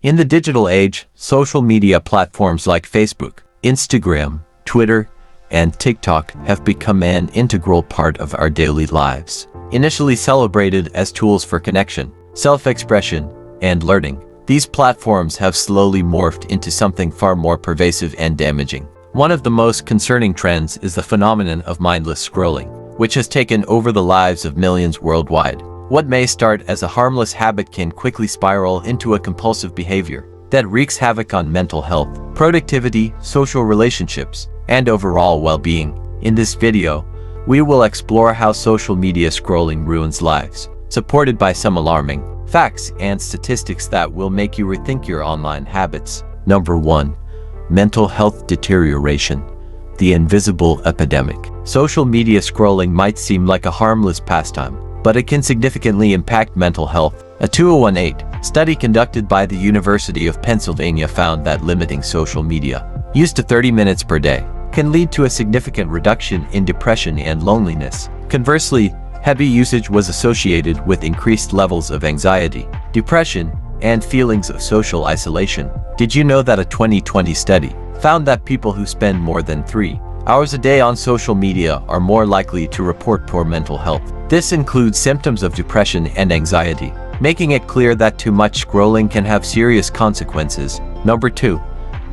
In the digital age, social media platforms like Facebook, Instagram, Twitter, and TikTok have become an integral part of our daily lives. Initially celebrated as tools for connection, self-expression, and learning, these platforms have slowly morphed into something far more pervasive and damaging. One of the most concerning trends is the phenomenon of mindless scrolling, which has taken over the lives of millions worldwide. What may start as a harmless habit can quickly spiral into a compulsive behavior that wreaks havoc on mental health, productivity, social relationships, and overall well-being. In this video, we will explore how social media scrolling ruins lives, supported by some alarming facts and statistics that will make you rethink your online habits. Number 1. Mental health deterioration. The invisible epidemic. Social media scrolling might seem like a harmless pastime, but it can significantly impact mental health. A 2018 study conducted by the University of Pennsylvania found that limiting social media use to 30 minutes per day can lead to a significant reduction in depression and loneliness. Conversely, heavy usage was associated with increased levels of anxiety, depression, and feelings of social isolation. Did you know that a 2020 study found that people who spend more than 3 hours a day on social media are more likely to report poor mental health? This includes symptoms of depression and anxiety, making it clear that too much scrolling can have serious consequences. Number 2.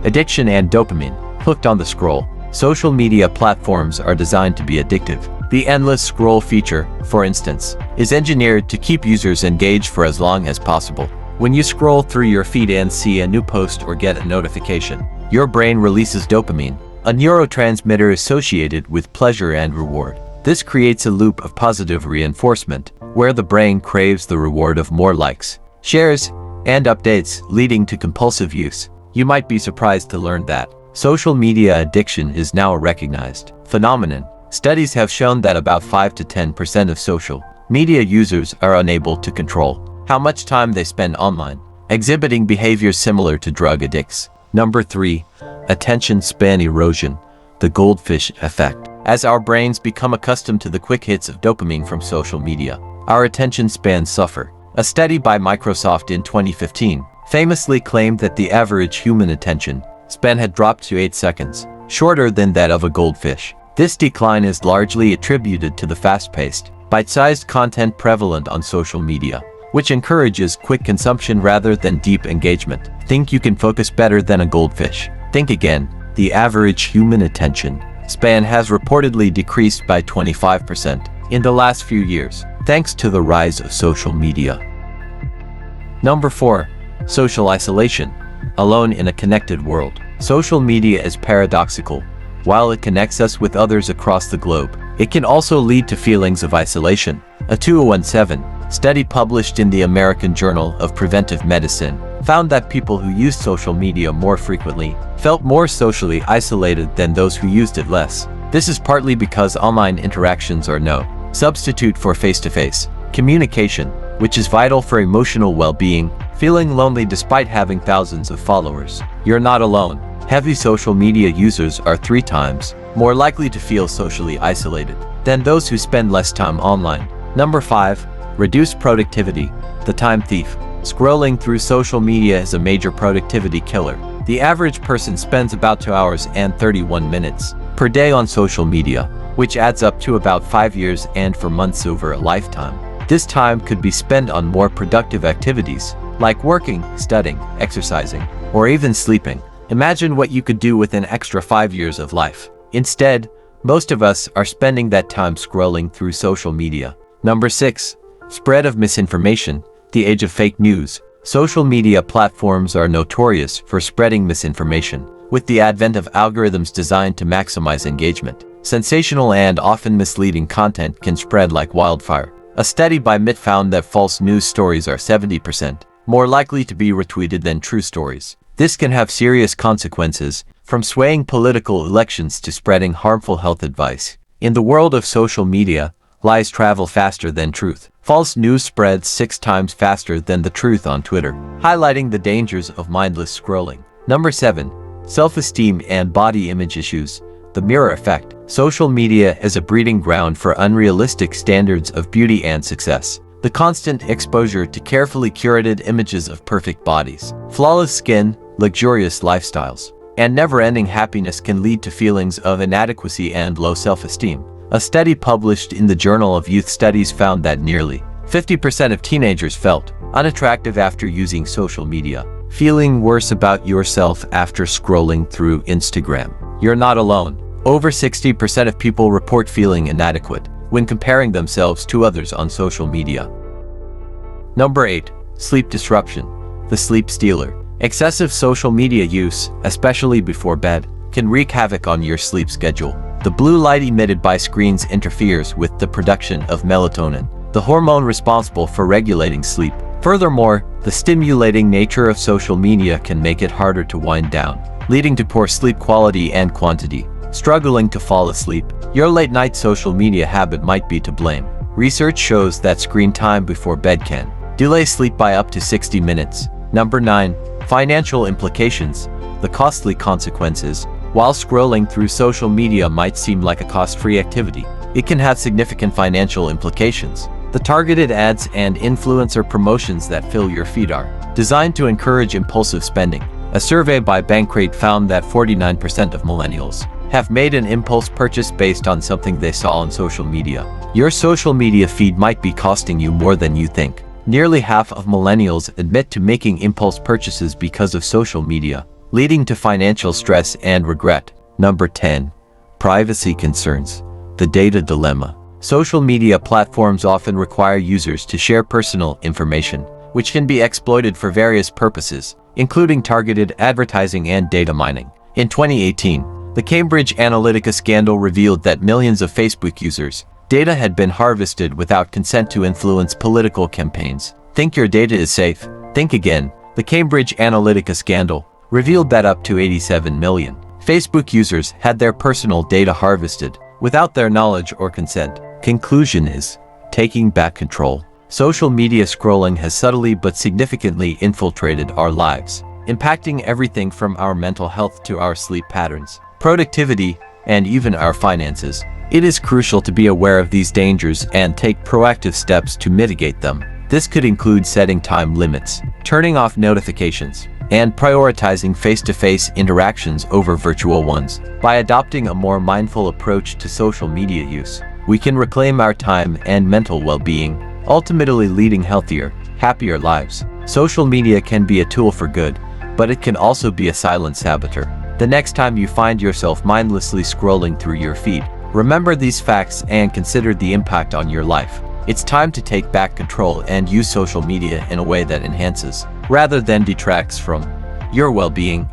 Addiction and dopamine. Hooked on the scroll. Social media platforms are designed to be addictive. The endless scroll feature, for instance, is engineered to keep users engaged for as long as possible. When you scroll through your feed and see a new post or get a notification, your brain releases dopamine, a neurotransmitter associated with pleasure and reward. This creates a loop of positive reinforcement, where the brain craves the reward of more likes, shares, and updates, leading to compulsive use. You might be surprised to learn that social media addiction is now a recognized phenomenon. Studies have shown that about 5 to 10% of social media users are unable to control how much time they spend online, exhibiting behaviors similar to drug addicts. Number 3. Attention span erosion. The goldfish effect. As our brains become accustomed to the quick hits of dopamine from social media, our attention spans suffer. A study by Microsoft in 2015 famously claimed that the average human attention span had dropped to 8 seconds, shorter than that of a goldfish. This decline is largely attributed to the fast-paced, bite-sized content prevalent on social media, which encourages quick consumption rather than deep engagement. Think you can focus better than a goldfish? Think again. The average human attention span has reportedly decreased by 25% in the last few years, thanks to the rise of social media. Number 4. Social isolation. Alone in a connected world. Social media is paradoxical. While it connects us with others across the globe, it can also lead to feelings of isolation. A 2017 study published in the American Journal of Preventive Medicine found that people who used social media more frequently felt more socially isolated than those who used it less. This is partly because online interactions are no substitute for face-to-face communication, which is vital for emotional well-being. Feeling lonely despite having thousands of followers? You're not alone. Heavy social media users are 3 times more likely to feel socially isolated than those who spend less time online. Number 5. Reduced productivity. The time thief. Scrolling through social media is a major productivity killer. The average person spends about 2 hours and 31 minutes per day on social media, which adds up to about 5 years and for months over a lifetime. This time could be spent on more productive activities, like working, studying, exercising, or even sleeping. Imagine what you could do with an extra 5 years of life. Instead, most of us are spending that time scrolling through social media. Number 6. Spread of misinformation. The age of fake news. Social media platforms are notorious for spreading misinformation. With the advent of algorithms designed to maximize engagement, sensational and often misleading content can spread like wildfire. A study by MIT found that false news stories are 70% more likely to be retweeted than true stories. This can have serious consequences, from swaying political elections to spreading harmful health advice. In the world of social media, lies travel faster than truth. False news spreads 6 times faster than the truth on Twitter, highlighting the dangers of mindless scrolling. Number 7. Self-esteem and body image issues. The mirror effect. Social media is a breeding ground for unrealistic standards of beauty and success. The constant exposure to carefully curated images of perfect bodies, flawless skin, luxurious lifestyles, and never-ending happiness can lead to feelings of inadequacy and low self-esteem. A study published in the Journal of Youth Studies found that nearly 50% of teenagers felt unattractive after using social media. Feeling worse about yourself after scrolling through Instagram. You're not alone. Over 60% of people report feeling inadequate when comparing themselves to others on social media. Number 8. Sleep disruption. The sleep stealer. Excessive social media use, especially before bed, can wreak havoc on your sleep schedule. The blue light emitted by screens interferes with the production of melatonin, the hormone responsible for regulating sleep. Furthermore, the stimulating nature of social media can make it harder to wind down, leading to poor sleep quality and quantity. Struggling to fall asleep, your late-night social media habit might be to blame. Research shows that screen time before bed can delay sleep by up to 60 minutes. Number 9. Financial implications. The costly consequences. While scrolling through social media might seem like a cost-free activity, it can have significant financial implications. The targeted ads and influencer promotions that fill your feed are designed to encourage impulsive spending. A survey by Bankrate found that 49% of millennials have made an impulse purchase based on something they saw on social media. Your social media feed might be costing you more than you think. Nearly half of millennials admit to making impulse purchases because of social media, leading to financial stress and regret. Number 10. Privacy concerns. The data dilemma. Social media platforms often require users to share personal information, which can be exploited for various purposes, including targeted advertising and data mining. In 2018, the Cambridge Analytica scandal revealed that millions of Facebook users' data had been harvested without consent to influence political campaigns. Think your data is safe? Think again. The Cambridge Analytica scandal revealed that up to 87 million Facebook users had their personal data harvested without their knowledge or consent. Conclusion is, taking back control. Social media scrolling has subtly but significantly infiltrated our lives, impacting everything from our mental health to our sleep patterns, productivity, and even our finances. It is crucial to be aware of these dangers and take proactive steps to mitigate them. This could include setting time limits, turning off notifications, and prioritizing face-to-face interactions over virtual ones. By adopting a more mindful approach to social media use, we can reclaim our time and mental well-being, ultimately leading healthier, happier lives. Social media can be a tool for good, but it can also be a silent saboteur. The next time you find yourself mindlessly scrolling through your feed, remember these facts and consider the impact on your life. It's time to take back control and use social media in a way that enhances, rather than detracts from, your well-being.